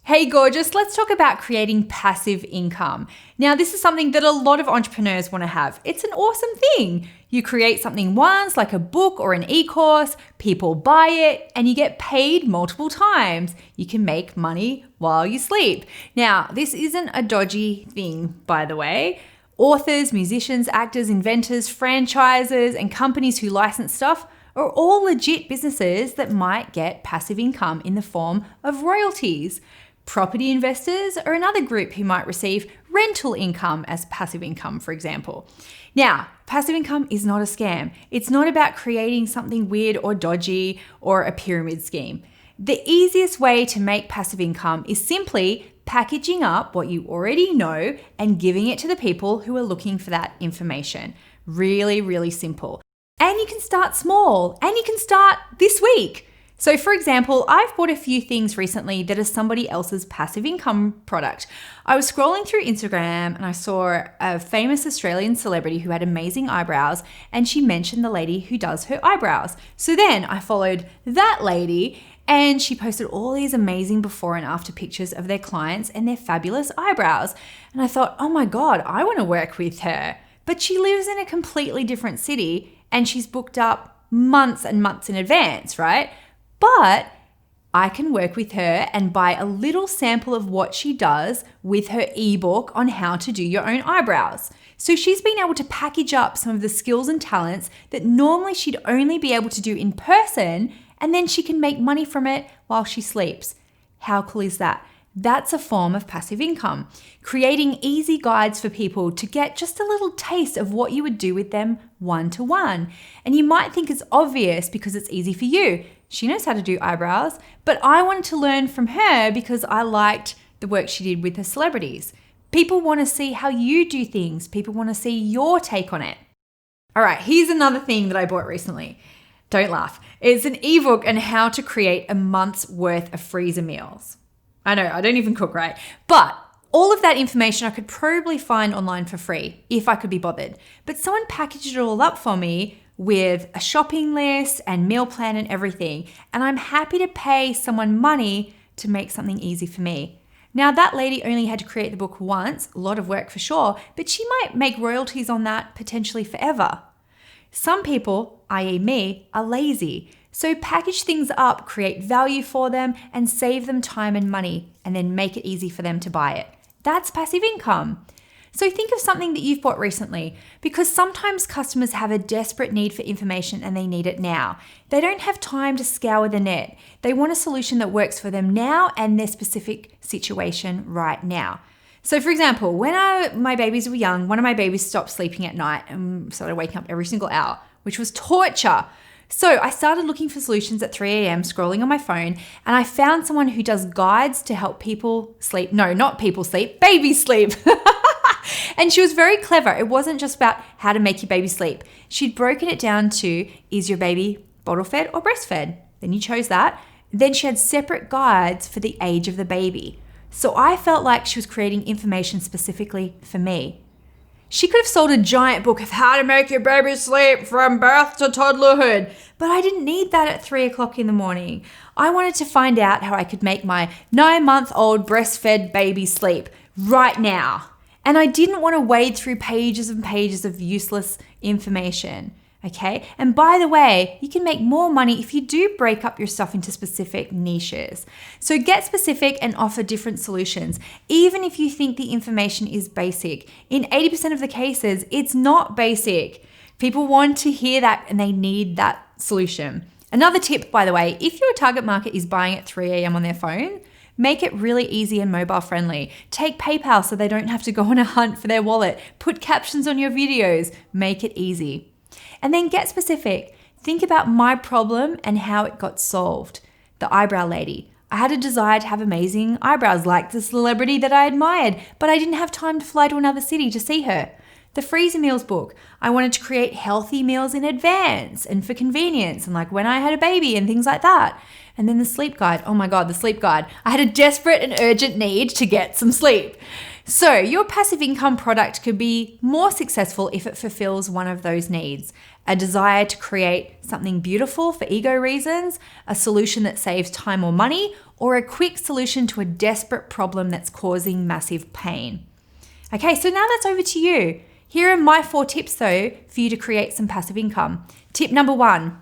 Hey gorgeous, let's talk about creating passive income. Now, this is something that a lot of entrepreneurs want to have. It's an awesome thing. You create something once, like a book or an e-course, people buy it, and you get paid multiple times. You can make money while you sleep. Now, this isn't a dodgy thing, by the way. Authors, musicians, actors, inventors, franchises, and companies who license stuff are all legit businesses that might get passive income in the form of royalties. Property investors are another group who might receive rental income as passive income, for example. Now, passive income is not a scam. It's not about creating something weird or dodgy or a pyramid scheme. The easiest way to make passive income is simply packaging up what you already know and giving it to the people who are looking for that information. Really, really simple. And you can start small, and you can start this week. So for example, I've bought a few things recently that are somebody else's passive income product. I was scrolling through Instagram and I saw a famous Australian celebrity who had amazing eyebrows, and she mentioned the lady who does her eyebrows. So then I followed that lady, and she posted all these amazing before and after pictures of their clients and their fabulous eyebrows. And I thought, oh my God, I want to work with her. But she lives in a completely different city and she's booked up months and months in advance, right? But I can work with her and buy a little sample of what she does with her ebook on how to do your own eyebrows. So she's been able to package up some of the skills and talents that normally she'd only be able to do in person, and then she can make money from it while she sleeps. How cool is that? That's a form of passive income. Creating easy guides for people to get just a little taste of what you would do with them one-to-one. And you might think it's obvious because it's easy for you. She knows how to do eyebrows, but I wanted to learn from her because I liked the work she did with her celebrities. People want to see how you do things. People want to see your take on it. All right, here's another thing that I bought recently. Don't laugh. It's an ebook on how to create a month's worth of freezer meals. I know, I don't even cook, right? But all of that information I could probably find online for free if I could be bothered. But someone packaged it all up for me with a shopping list and meal plan and everything. And I'm happy to pay someone money to make something easy for me. Now, that lady only had to create the book once, a lot of work for sure, but she might make royalties on that potentially forever. Some people, i.e. me, are lazy. So package things up, create value for them, and save them time and money, and then make it easy for them to buy it. That's passive income. So think of something that you've bought recently, because sometimes customers have a desperate need for information and they need it now. They don't have time to scour the net. They want a solution that works for them now and their specific situation right now. So for example, when my babies were young, one of my babies stopped sleeping at night and started waking up every single hour, which was torture. So I started looking for solutions at 3 a.m. scrolling on my phone, and I found someone who does guides to help people sleep. No, not people sleep, babies sleep. And she was very clever. It wasn't just about how to make your baby sleep. She'd broken it down to, is your baby bottle fed or breastfed? Then you chose that. Then she had separate guides for the age of the baby. So I felt like she was creating information specifically for me. She could have sold a giant book of how to make your baby sleep from birth to toddlerhood, but I didn't need that at 3 o'clock in the morning. I wanted to find out how I could make my 9-month-old breastfed baby sleep right now. And I didn't want to wade through pages and pages of useless information. Okay. And by the way, you can make more money if you do break up your stuff into specific niches. So get specific and offer different solutions. Even if you think the information is basic, in 80% of the cases, it's not basic. People want to hear that and they need that solution. Another tip, by the way, if your target market is buying at 3 a.m. on their phone, make it really easy and mobile friendly. Take PayPal so they don't have to go on a hunt for their wallet. Put captions on your videos. Make it easy. And then get specific. Think about my problem and how it got solved. The eyebrow lady. I had a desire to have amazing eyebrows like the celebrity that I admired, but I didn't have time to fly to another city to see her. The freezer meals book. I wanted to create healthy meals in advance and for convenience and like when I had a baby and things like that. And then the sleep guide. Oh my God, the sleep guide. I had a desperate and urgent need to get some sleep. So your passive income product could be more successful if it fulfills one of those needs. A desire to create something beautiful for ego reasons, a solution that saves time or money, or a quick solution to a desperate problem that's causing massive pain. Okay, so now that's over to you. Here are my 4 tips though for you to create some passive income. Tip number 1,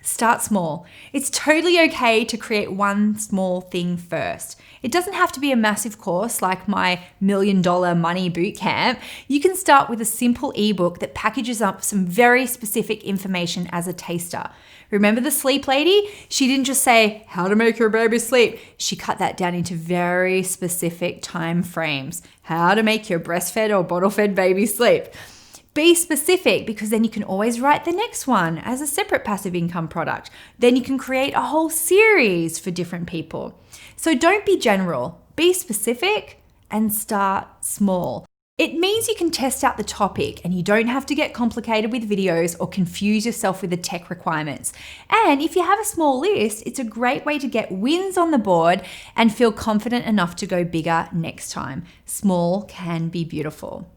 start small. It's totally okay to create one small thing first. It doesn't have to be a massive course like my $1 million money bootcamp. You can start with a simple ebook that packages up some very specific information as a taster. Remember the sleep lady? She didn't just say how to make your baby sleep. She cut that down into very specific time frames. How to make your breastfed or bottle-fed baby sleep. Be specific, because then you can always write the next one as a separate passive income product. Then you can create a whole series for different people. So don't be general, be specific and start small. It means you can test out the topic and you don't have to get complicated with videos or confuse yourself with the tech requirements. And if you have a small list, it's a great way to get wins on the board and feel confident enough to go bigger next time. Small can be beautiful.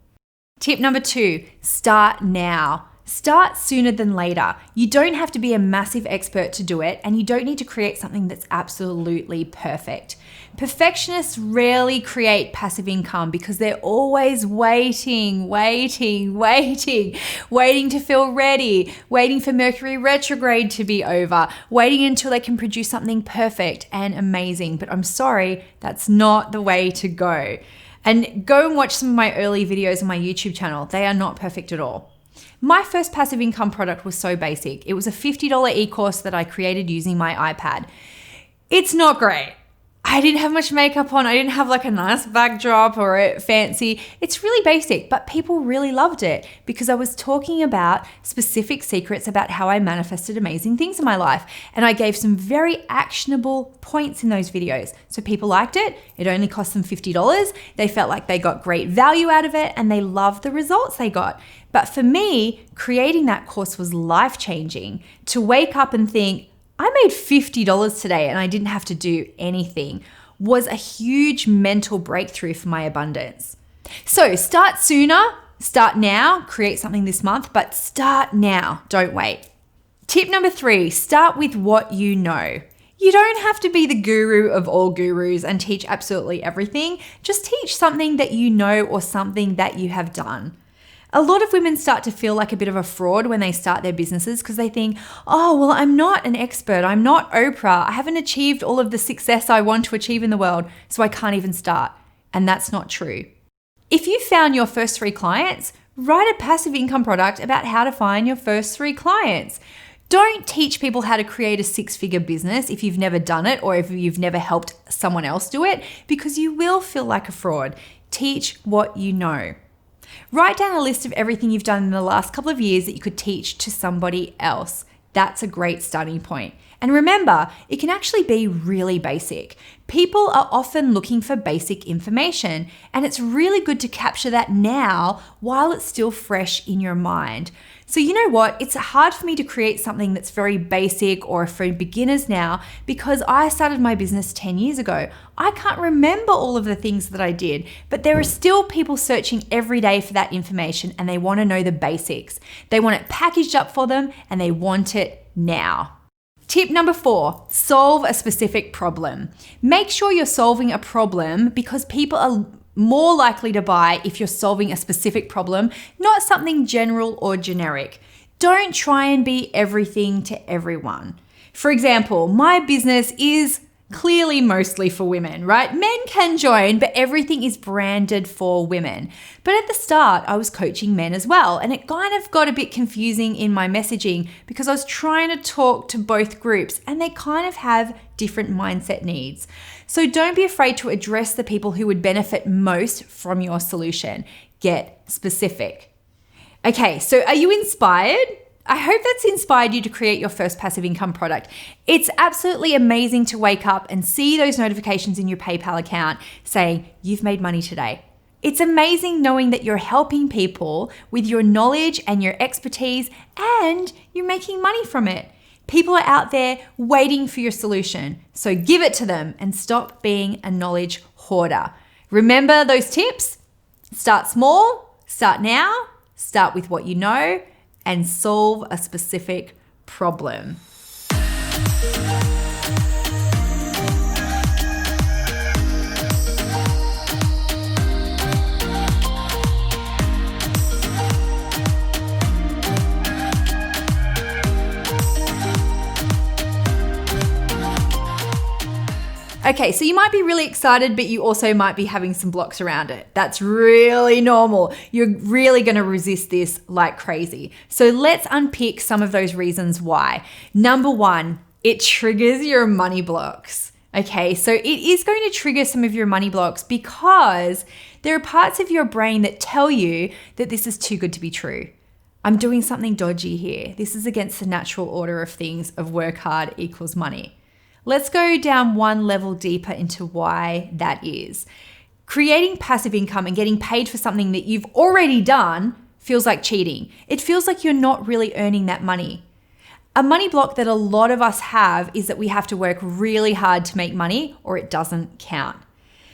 Tip number 2, start now. Start sooner than later. You don't have to be a massive expert to do it, and you don't need to create something that's absolutely perfect. Perfectionists rarely create passive income because they're always waiting to feel ready, waiting for Mercury retrograde to be over, waiting until they can produce something perfect and amazing. But I'm sorry, that's not the way to go. And go and watch some of my early videos on my YouTube channel. They are not perfect at all. My first passive income product was so basic. It was a $50 e-course that I created using my iPad. It's not great. I didn't have much makeup on. I didn't have like a nice backdrop or a fancy. It's really basic, but people really loved it because I was talking about specific secrets about how I manifested amazing things in my life. And I gave some very actionable points in those videos. So people liked it. It only cost them $50. They felt like they got great value out of it and they loved the results they got. But for me, creating that course was life-changing. To wake up and think, I made $50 today and I didn't have to do anything, was a huge mental breakthrough for my abundance. So start sooner, start now, create something this month, but start now, don't wait. Tip number 3, start with what you know. You don't have to be the guru of all gurus and teach absolutely everything. Just teach something that you know or something that you have done. A lot of women start to feel like a bit of a fraud when they start their businesses because they think, oh, well, I'm not an expert. I'm not Oprah. I haven't achieved all of the success I want to achieve in the world, so I can't even start. And that's not true. If you found your first 3 clients, write a passive income product about how to find your first 3 clients. Don't teach people how to create a 6-figure business if you've never done it or if you've never helped someone else do it, because you will feel like a fraud. Teach what you know. Write down a list of everything you've done in the last couple of years that you could teach to somebody else. That's a great starting point. And remember, it can actually be really basic. People are often looking for basic information, and it's really good to capture that now while it's still fresh in your mind. So you know what? It's hard for me to create something that's very basic or for beginners now because I started my business 10 years ago. I can't remember all of the things that I did, but there are still people searching every day for that information and they want to know the basics. They want it packaged up for them and they want it now. Tip number 4, solve a specific problem. Make sure you're solving a problem because people are more likely to buy if you're solving a specific problem, not something general or generic. Don't try and be everything to everyone. For example, my business is clearly mostly for women, right? Men can join, but everything is branded for women. But at the start, I was coaching men as well, and it kind of got a bit confusing in my messaging because I was trying to talk to both groups and they kind of have different mindset needs. So don't be afraid to address the people who would benefit most from your solution. Get specific. Okay, so are you inspired? I hope that's inspired you to create your first passive income product. It's absolutely amazing to wake up and see those notifications in your PayPal account saying you've made money today. It's amazing knowing that you're helping people with your knowledge and your expertise and you're making money from it. People are out there waiting for your solution. So give it to them and stop being a knowledge hoarder. Remember those tips? Start small, start now, start with what you know, and solve a specific problem. Okay, so you might be really excited, but you also might be having some blocks around it. That's really normal. You're really going to resist this like crazy. So let's unpick some of those reasons why. Number one, it triggers your money blocks. Okay, so it is going to trigger some of your money blocks because there are parts of your brain that tell you that this is too good to be true. I'm doing something dodgy here. This is against the natural order of things of work hard equals money. Let's go down one level deeper into why that is. Creating passive income and getting paid for something that you've already done feels like cheating. It feels like you're not really earning that money. A money block that a lot of us have is that we have to work really hard to make money or it doesn't count.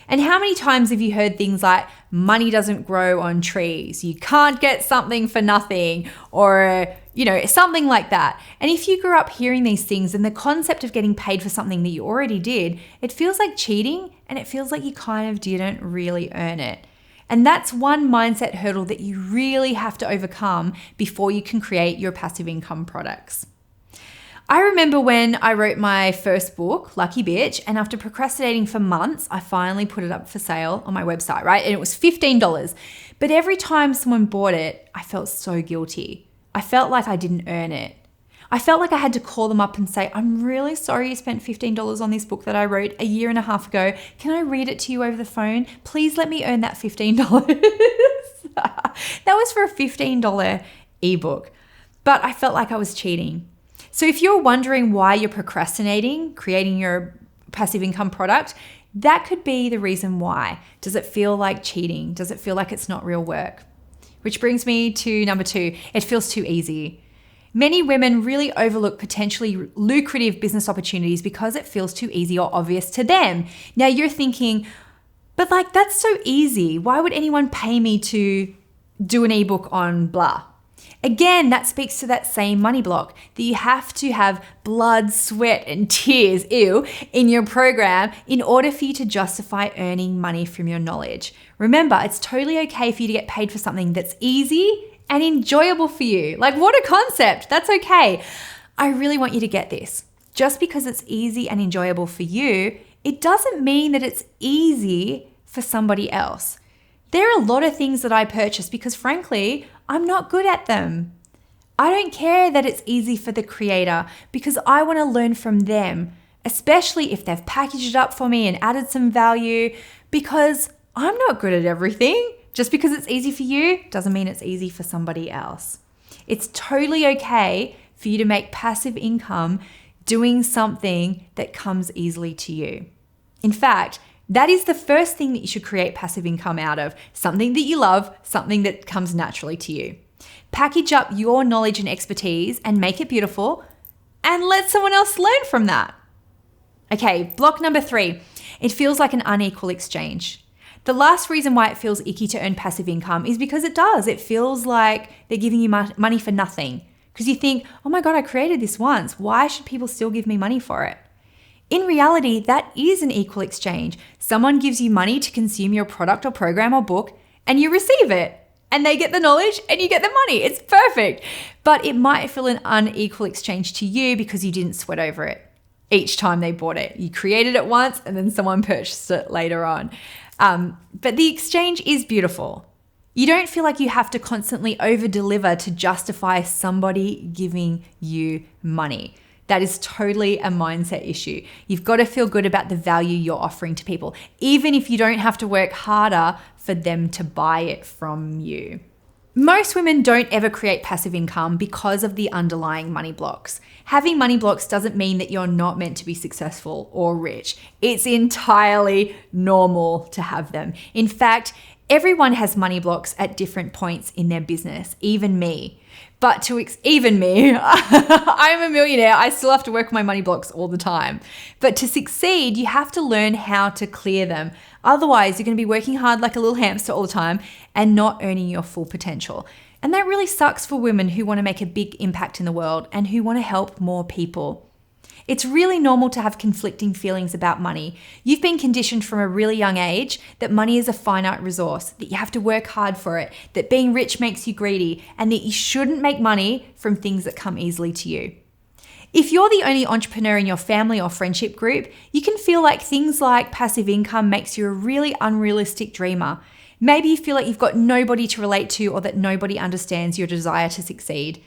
And how many times have you heard things like money doesn't grow on trees, you can't get something for nothing, or something like that. And if you grew up hearing these things and the concept of getting paid for something that you already did, it feels like cheating and it feels like you kind of didn't really earn it. And that's one mindset hurdle that you really have to overcome before you can create your passive income products. I remember when I wrote my first book, Lucky Bitch, and after procrastinating for months, I finally put it up for sale on my website, right? And it was $15. But every time someone bought it, I felt so guilty. I felt like I didn't earn it. I felt like I had to call them up and say, I'm really sorry you spent $15 on this book that I wrote a year and a half ago. Can I read it to you over the phone? Please let me earn that $15. That was for a $15 ebook. But I felt like I was cheating. So if you're wondering why you're procrastinating creating your passive income product, that could be the reason why. Does it feel like cheating? Does it feel like it's not real work? Which brings me to number two, it feels too easy. Many women really overlook potentially lucrative business opportunities because it feels too easy or obvious to them. Now you're thinking, but that's so easy. Why would anyone pay me to do an ebook on blah? Again, that speaks to that same money block that you have to have blood, sweat, and tears, in your program in order for you to justify earning money from your knowledge. Remember, it's totally okay for you to get paid for something that's easy and enjoyable for you. What a concept. That's okay. I really want you to get this. Just because it's easy and enjoyable for you, it doesn't mean that it's easy for somebody else. There are a lot of things that I purchase because frankly, I'm not good at them. I don't care that it's easy for the creator because I want to learn from them, especially if they've packaged it up for me and added some value, because I'm not good at everything. Just because it's easy for you doesn't mean it's easy for somebody else. It's totally okay for you to make passive income doing something that comes easily to you. In fact, that is the first thing that you should create passive income out of, something that you love, something that comes naturally to you. Package up your knowledge and expertise and make it beautiful and let someone else learn from that. Okay, block number 3, it feels like an unequal exchange. The last reason why it feels icky to earn passive income is because it does. It feels like they're giving you money for nothing because you think, oh my God, I created this once. Why should people still give me money for it? In reality, that is an equal exchange. Someone gives you money to consume your product or program or book, and you receive it. And they get the knowledge and you get the money. It's perfect. But it might feel an unequal exchange to you because you didn't sweat over it each time they bought it. You created it once and then someone purchased it later on. But the exchange is beautiful. You don't feel like you have to constantly over-deliver to justify somebody giving you money. That is totally a mindset issue. You've got to feel good about the value you're offering to people, even if you don't have to work harder for them to buy it from you. Most women don't ever create passive income because of the underlying money blocks. Having money blocks doesn't mean that you're not meant to be successful or rich. It's entirely normal to have them. In fact, everyone has money blocks at different points in their business, even me. But even me, I'm a millionaire. I still have to work my money blocks all the time. But to succeed, you have to learn how to clear them. Otherwise, you're going to be working hard like a little hamster all the time and not earning your full potential. And that really sucks for women who want to make a big impact in the world and who want to help more people. It's really normal to have conflicting feelings about money. You've been conditioned from a really young age that money is a finite resource, that you have to work hard for it, that being rich makes you greedy, and that you shouldn't make money from things that come easily to you. If you're the only entrepreneur in your family or friendship group, you can feel like things like passive income makes you a really unrealistic dreamer. Maybe you feel like you've got nobody to relate to or that nobody understands your desire to succeed.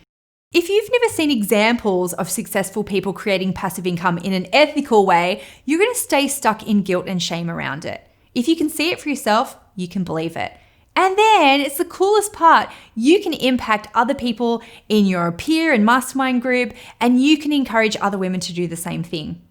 If you've never seen examples of successful people creating passive income in an ethical way, you're going to stay stuck in guilt and shame around it. If you can see it for yourself, you can believe it. And then it's the coolest part. You can impact other people in your peer and mastermind group, and you can encourage other women to do the same thing.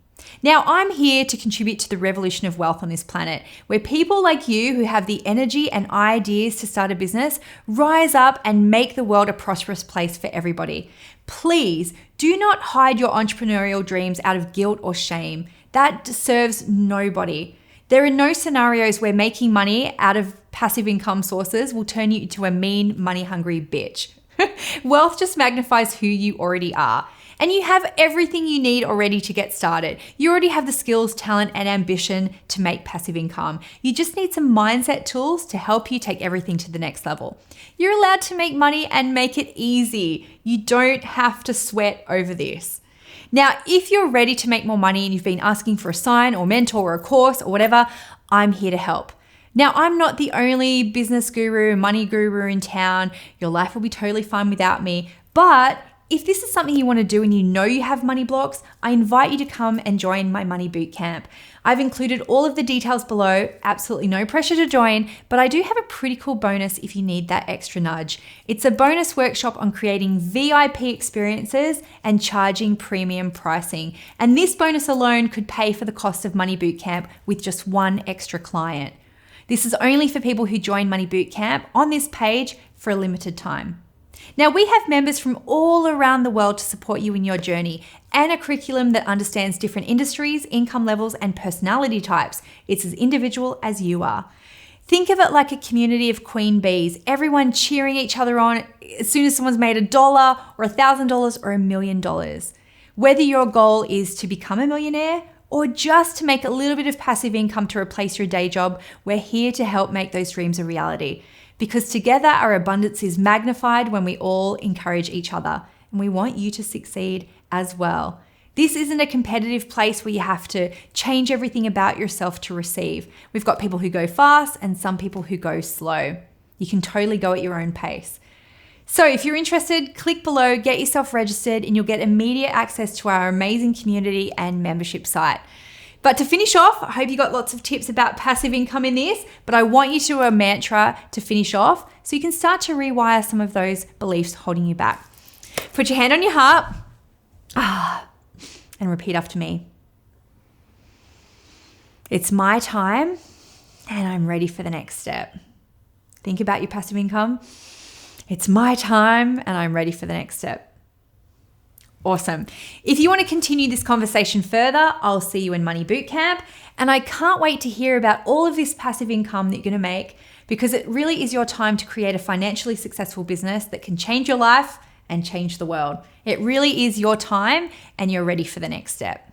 Now, I'm here to contribute to the revolution of wealth on this planet, where people like you who have the energy and ideas to start a business rise up and make the world a prosperous place for everybody. Please do not hide your entrepreneurial dreams out of guilt or shame. That serves nobody. There are no scenarios where making money out of passive income sources will turn you into a mean, money-hungry bitch. Wealth just magnifies who you already are. And you have everything you need already to get started. You already have the skills, talent, and ambition to make passive income. You just need some mindset tools to help you take everything to the next level. You're allowed to make money and make it easy. You don't have to sweat over this. Now, if you're ready to make more money and you've been asking for a sign or mentor or a course or whatever, I'm here to help. Now, I'm not the only business guru, money guru in town. Your life will be totally fine without me. But if this is something you want to do and you know you have money blocks, I invite you to come and join my money bootcamp. I've included all of the details below, absolutely no pressure to join, but I do have a pretty cool bonus if you need that extra nudge. It's a bonus workshop on creating VIP experiences and charging premium pricing. And this bonus alone could pay for the cost of Money Bootcamp with just one extra client. This is only for people who join Money Bootcamp on this page for a limited time. Now, we have members from all around the world to support you in your journey and a curriculum that understands different industries, income levels, and personality types. It's as individual as you are. Think of it like a community of queen bees, everyone cheering each other on as soon as someone's made $1 or $1,000 or $1 million. Whether your goal is to become a millionaire or just to make a little bit of passive income to replace your day job, we're here to help make those dreams a reality. Because together our abundance is magnified when we all encourage each other, and we want you to succeed as well. This isn't a competitive place where you have to change everything about yourself to receive. We've got people who go fast and some people who go slow. You can totally go at your own pace. So if you're interested, click below, get yourself registered, and you'll get immediate access to our amazing community and membership site. But to finish off, I hope you got lots of tips about passive income in this, but I want you to do a mantra to finish off so you can start to rewire some of those beliefs holding you back. Put your hand on your heart and repeat after me. It's my time and I'm ready for the next step. Think about your passive income. It's my time and I'm ready for the next step. Awesome. If you want to continue this conversation further, I'll see you in Money Bootcamp. And I can't wait to hear about all of this passive income that you're going to make, because it really is your time to create a financially successful business that can change your life and change the world. It really is your time and you're ready for the next step.